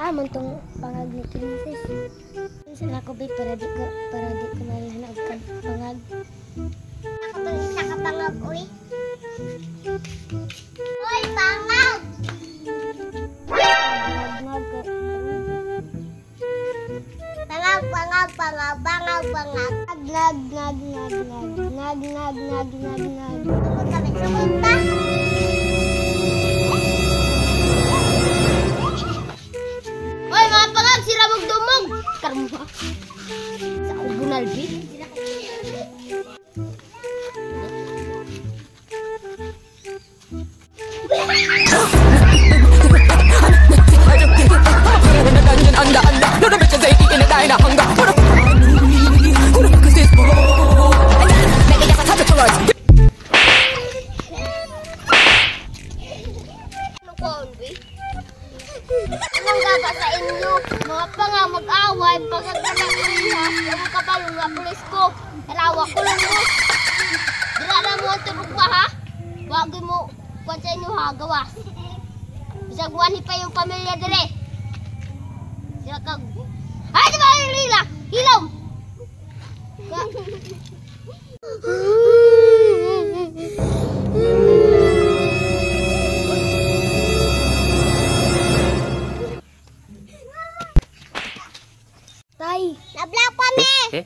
Muntong pangag ni Princess. Minsan ako ba para di ko malhanap ka pangag. Nakapangag, uy. Uy, pangag! Pangag. Nag. Tungkol kami sa punta. Oy, mga pangag, sira magdumog. Karma. Sa ubunal, B. Anong gaba sa inyo? Mga panga mag-away, pagkaganakuliha, yung kapalo nga pulis ko, halawa ko lang mo. Dira na mo ang tubog ba ha? Wag mo, kwan sa inyo ha, gawas. Bisagwani pa yung pamilya dire. Sila kag... Ay, di ba yung lila? Hilaw! Tay, nablock pa me!